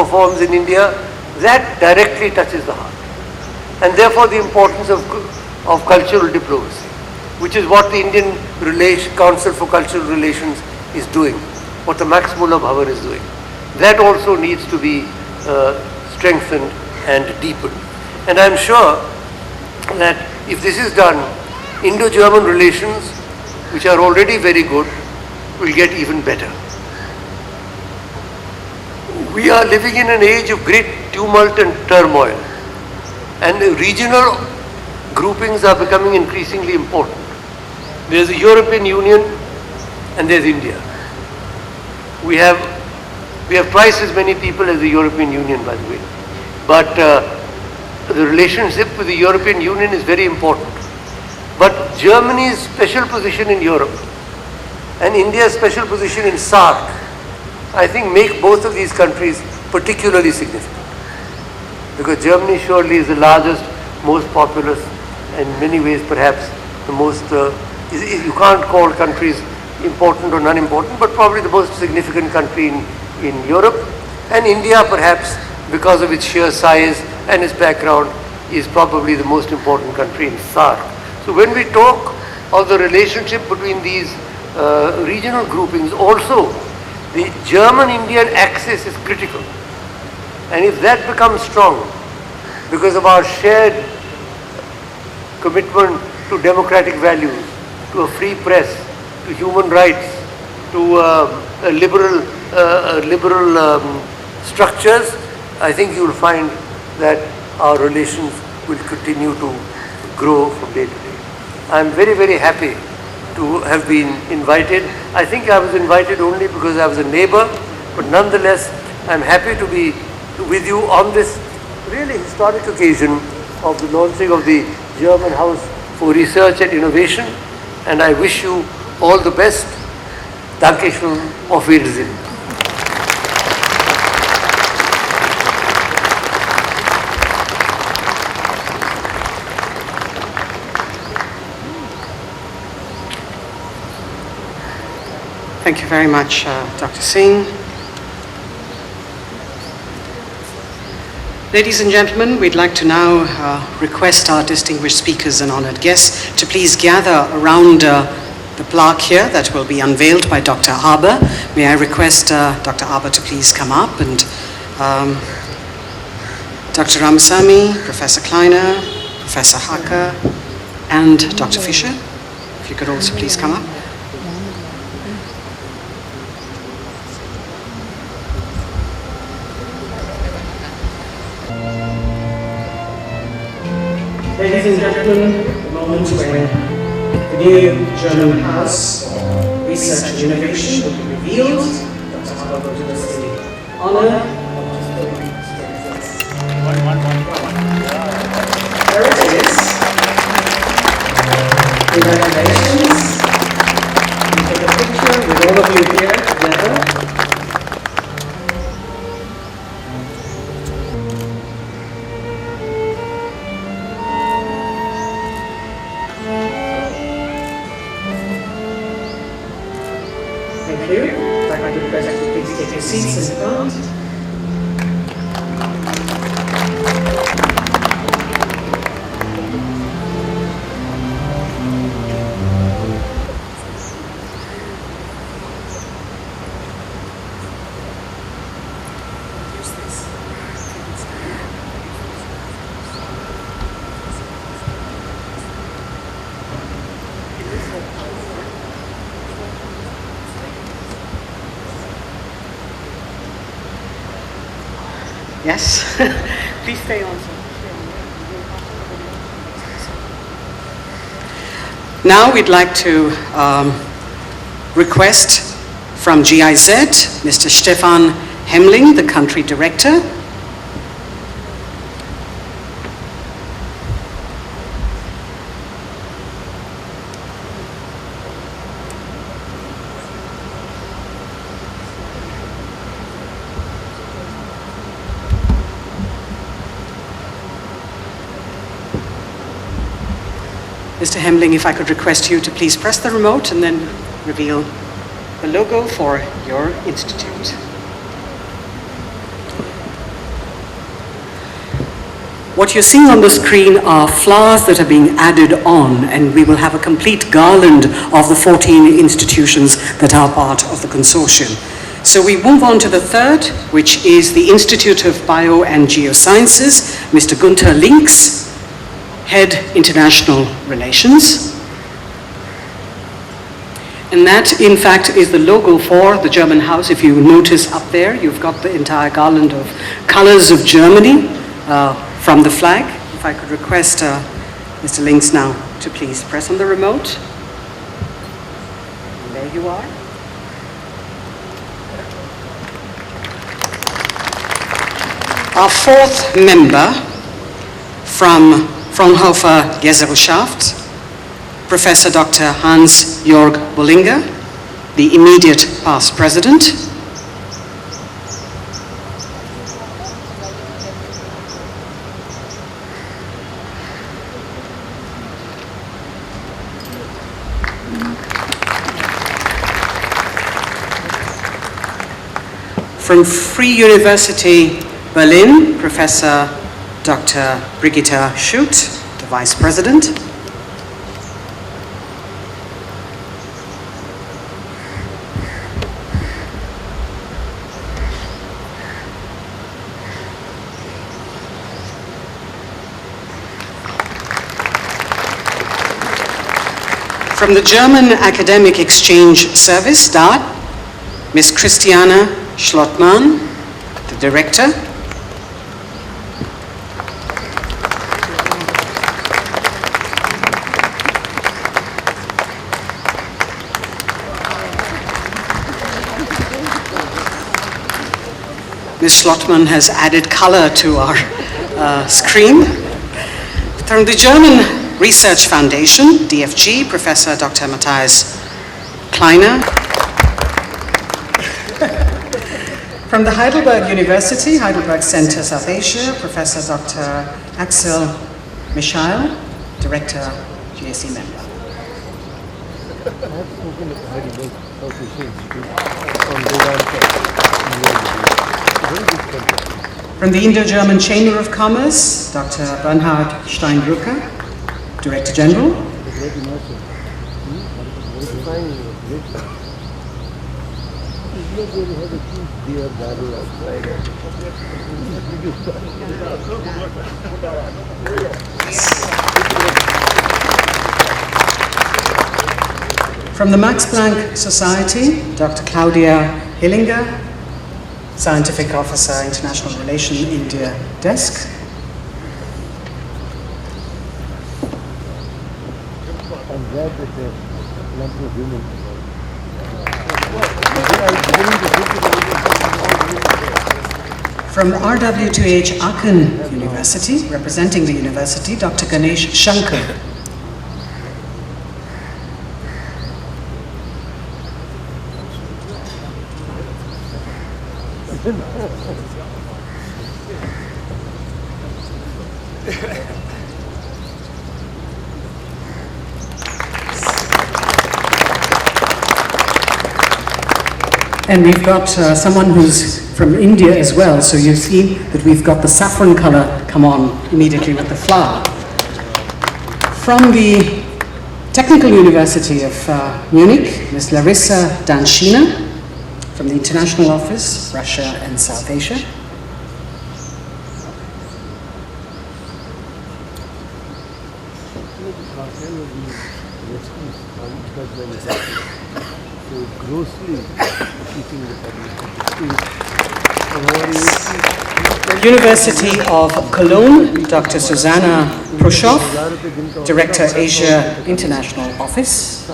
performs in India, that directly touches the heart. And therefore the importance of cultural diplomacy, which is what the Indian Council for Cultural Relations is doing, what the Max Muller Bhavan is doing. That also needs to be strengthened and deepened. And I'm sure that if this is done, Indo-German relations, which are already very good, will get even better. We are living in an age of great tumult and turmoil, and regional groupings are becoming increasingly important. There's the European Union and there's India. We have twice as many people as the European Union, by the way. But the relationship with the European Union is very important. But Germany's special position in Europe and India's special position in SAARC, I think, make both of these countries particularly significant. Because Germany surely is the largest, most populous, and in many ways perhaps the most, you can't call countries important or non-important, but probably the most significant country in Europe. And India, perhaps because of its sheer size and its background, is probably the most important country in SAARC. So when we talk of the relationship between these regional groupings, also the German-Indian axis is critical. And if that becomes strong, because of our shared commitment to democratic values, to a free press, to human rights, to liberal structures, I think you will find that our relations will continue to grow from day to day. I am very, very happy to have been invited. I think I was invited only because I was a neighbor, but nonetheless, I am happy to be with you on this really historic occasion of the launching of the German House for Research and Innovation, and I wish you all the best. Dankeschön, auf Wiedersehen. Thank you very much, Dr. Singh. Ladies and gentlemen, we'd like to now request our distinguished speakers and honored guests to please gather around the plaque here that will be unveiled by Dr. Aber. May I request Dr. Aber to please come up, and Dr. Ramasamy, Professor Kleiner, Professor Hacker, and Dr. Fischer, if you could also please come up. Ladies and gentlemen, the moment when the new German House for Research and Innovation will be revealed. Dr. Aber will do us the honor of there it is. Congratulations. We take a picture with all of you here together. Thank you. If I could request you to please take your seats in front. Yes, please stay on. Now we'd like to request from GIZ, Mr. Stefan Hemmling, the country director. Mr. Hemmling, if I could request you to please press the remote and then reveal the logo for your institute. What you're seeing on the screen are flowers that are being added on, and we will have a complete garland of the 14 institutions that are part of the consortium. So we move on to the third, which is the Institute of Bio and Geosciences, Mr. Gunther Links, Head International Relations. And that, in fact, is the logo for the German house. If you notice up there, you've got the entire garland of colors of Germany from the flag. If I could request Mr. Links now to please press on the remote. And there you are. Our fourth member from Fraunhofer Gesellschaft, Professor Dr. Hans-Jörg Bullinger, the immediate past president. From Free University Berlin, Professor Dr. Brigitte Schutt, the vice president. From the German Academic Exchange Service, DAAD, Ms. Christiane Schlottmann, the director. Ms. Schlottmann has added color to our screen. From the German Research Foundation, DFG, Professor Dr. Matthias Kleiner. From the Heidelberg University, Heidelberg Center South Asia, Professor Dr. Axel Michael, Director, GSE member. From the Indo-German Chamber of Commerce, Dr. Bernhard Steinbrücker, Director General. From the Max Planck Society, Dr. Claudia Hillinger, Scientific Officer, International Relations, India Desk. I'm glad that there are not more women. From RWTH Aachen University, representing the university, Dr. Ganesh Shankar. And we've got someone who's from India as well, so you see that we've got the saffron color come on immediately with the flower. From the Technical University of Munich, Ms. Larissa Danschina, from the International Office, Russia and South Asia. University of Cologne, Dr. Susanna Prushoff, Director, Asia International Office.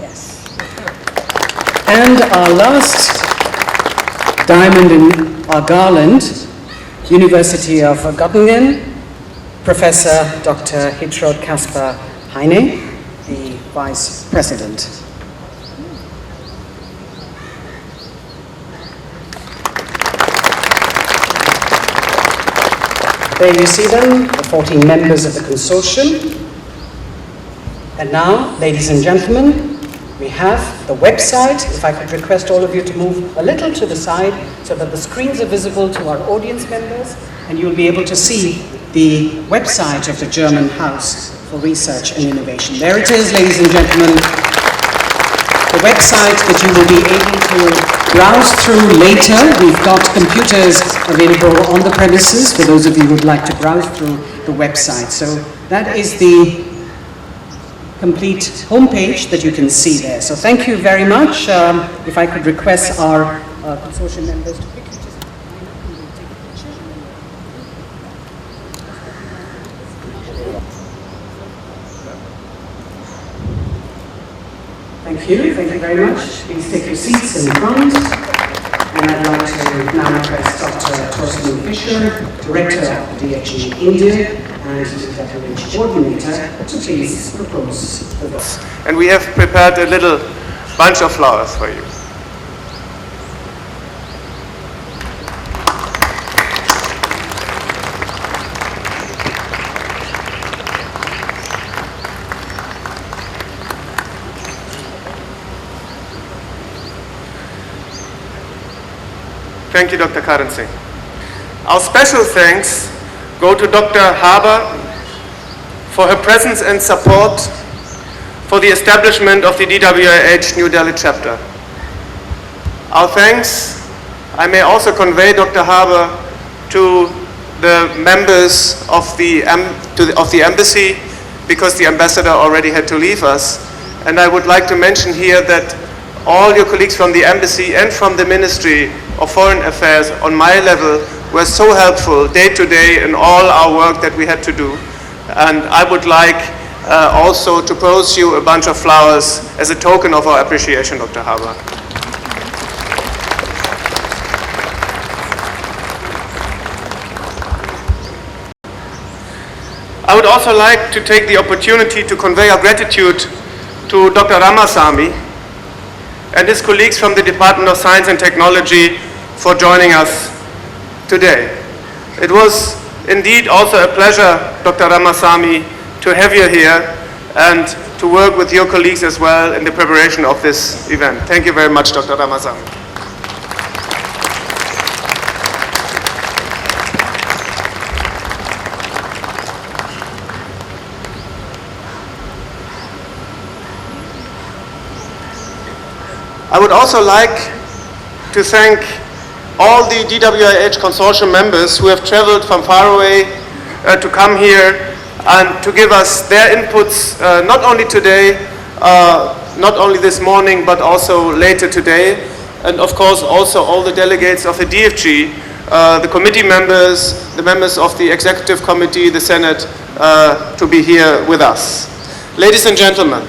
Yes. And our last diamond in our garland, University of Göttingen, Professor Dr. Hitrod Kaspar Heine, the Vice President. there you see them, the 14 members of the consortium. And now, ladies and gentlemen, we have the website. If I could request all of you to move a little to the side so that the screens are visible to our audience members, and you'll be able to see the website of the German House for Research and Innovation. There it is, ladies and gentlemen. The website that you will be able to browse through later. We've got computers available on the premises for those of you who would like to browse through the website. So that is the complete homepage that you can see there. So thank you very much. If I could request our consortium members to quickly just take a picture. Thank you very much. Please take your seats in front. And I'd like to now request Dr. Torsten Fischer, Director of the DWIH India and DWIH Coordinator, to please propose the vote. And we have prepared a little bunch of flowers for you. Thank you, Dr. Karan Singh. Our special thanks go to Dr. Haber for her presence and support for the establishment of the DWIH New Delhi chapter. Our thanks, I may also convey, Dr. Haber, to the members of the embassy, because the ambassador already had to leave us. And I would like to mention here that all your colleagues from the embassy and from the Ministry of Foreign Affairs on my level were so helpful day to day in all our work that we had to do. And I would like also to propose you a bunch of flowers as a token of our appreciation, Dr. Haber. I would also like to take the opportunity to convey our gratitude to Dr. Ramasamy and his colleagues from the Department of Science and Technology for joining us today. It was indeed also a pleasure, Dr. Ramasamy, to have you here and to work with your colleagues as well in the preparation of this event. Thank you very much, Dr. Ramasamy. I would also like to thank all the DWIH consortium members who have traveled from far away to come here and to give us their inputs, not only today, not only this morning, but also later today. And of course also all the delegates of the DFG, the committee members, the members of the Executive Committee, the Senate, to be here with us. Ladies and gentlemen,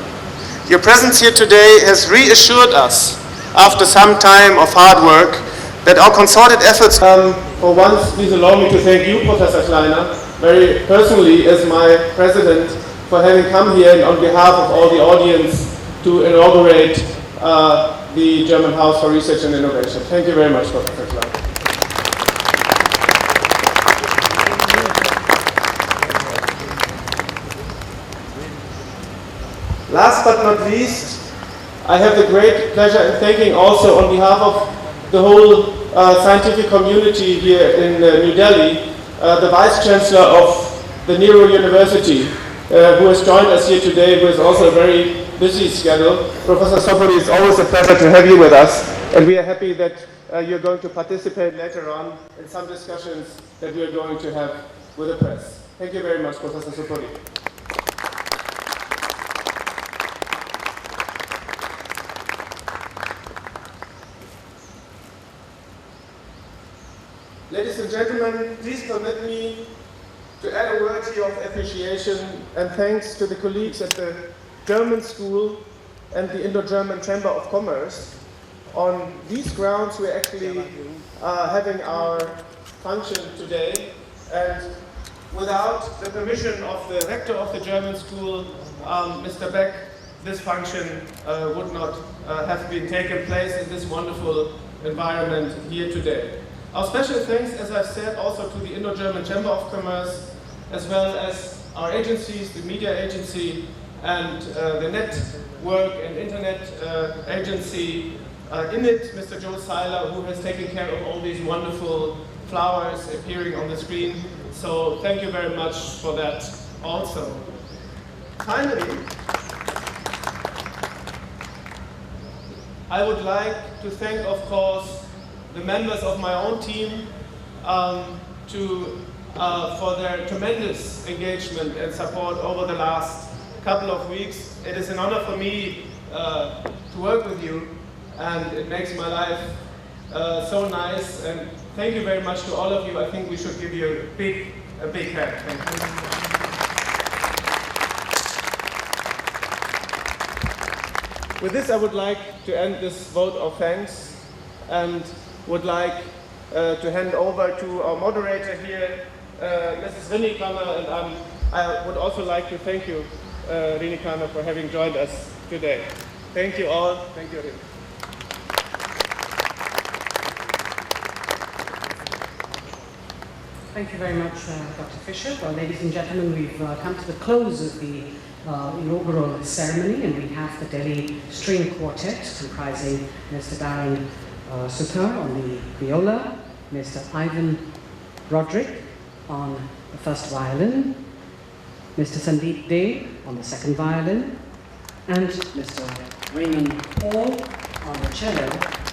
your presence here today has reassured us, after some time of hard work, that our concerted efforts... For once, please allow me to thank you, Professor Kleiner, very personally as my president, for having come here and on behalf of all the audience to inaugurate the German House for Research and Innovation. Thank you very much, Professor Kleiner. Last but not least, I have the great pleasure in thanking also on behalf of the whole scientific community here in New Delhi, the Vice Chancellor of the Nehru University, who has joined us here today, who has also a very busy schedule. Professor Sopori, it's always a pleasure to have you with us, and we are happy that you're going to participate later on in some discussions that we are going to have with the press. Thank you very much, Professor Sopori. Ladies and gentlemen, please permit me to add a word here of appreciation and thanks to the colleagues at the German School and the Indo-German Chamber of Commerce. On these grounds, we're actually having our function today, and without the permission of the rector of the German school, Mr. Beck, this function would not have been taken place in this wonderful environment here today. Our special thanks, as I've said, also to the Indo-German Chamber of Commerce, as well as our agencies, the media agency and the network and internet agency, Init, Mr. Joe Seiler, who has taken care of all these wonderful flowers appearing on the screen. So thank you very much for that also. Finally, I would like to thank, of course, the members of my own team for their tremendous engagement and support over the last couple of weeks. It is an honor for me to work with you, and it makes my life so nice. And thank you very much to all of you. I think we should give you a big hand. Thank you. With this, I would like to end this vote of thanks and would like to hand over to our moderator here, Mrs. Rini Krammer, and I would also like to thank you, Rini Krammer, for having joined us today. Thank you all. Thank you, Rini. Thank you very much, Dr. Fischer. Well, ladies and gentlemen, we've come to the close of the inaugural ceremony, and we have the Delhi String Quartet comprising Mr. Darren Suthar on the viola, Mr. Ivan Roderick on the first violin, Mr. Sandeep Dey on the second violin, and Mr. Raymond Hall on the cello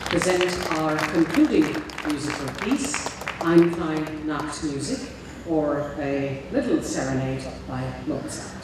present our concluding musical piece, Ein klein Nachtmusik, or a little serenade by Mozart.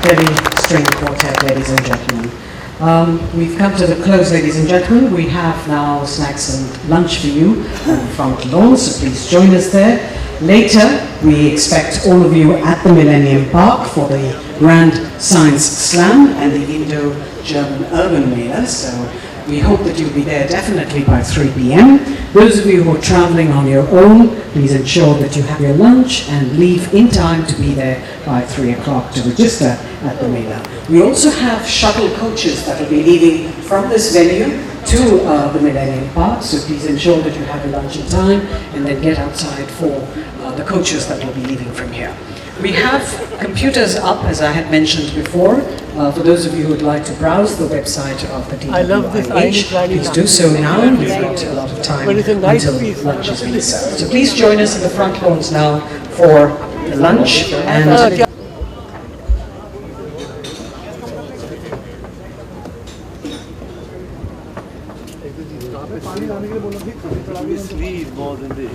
Very string quartet, ladies and gentlemen. We've come to the close, ladies and gentlemen. We have now snacks and lunch for you on the front lawn, so please join us there. Later, we expect all of you at the Millennium Park for the Grand Science Slam and the Indo-German Urban Mela. So we hope that you'll be there definitely by 3 p.m. Those of you who are traveling on your own, please ensure that you have your lunch and leave in time to be there by 3 o'clock to register at the Mela. We also have shuttle coaches that will be leaving from this venue to the Millennium Park, so please ensure that you have your lunch in time and then get outside for the coaches that will be leaving from here. We have computers up, as I had mentioned before, for those of you who would like to browse the website of the DWIH. I love this Please do so now, we've got a lot of time But it's a nice until piece. lunch is being served. So please join us in the front lawns now for lunch and... more than the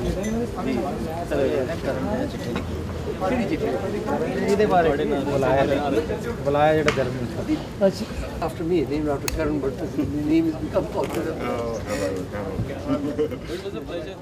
after me, named after Karan, but the name has become popular. It was a pleasure.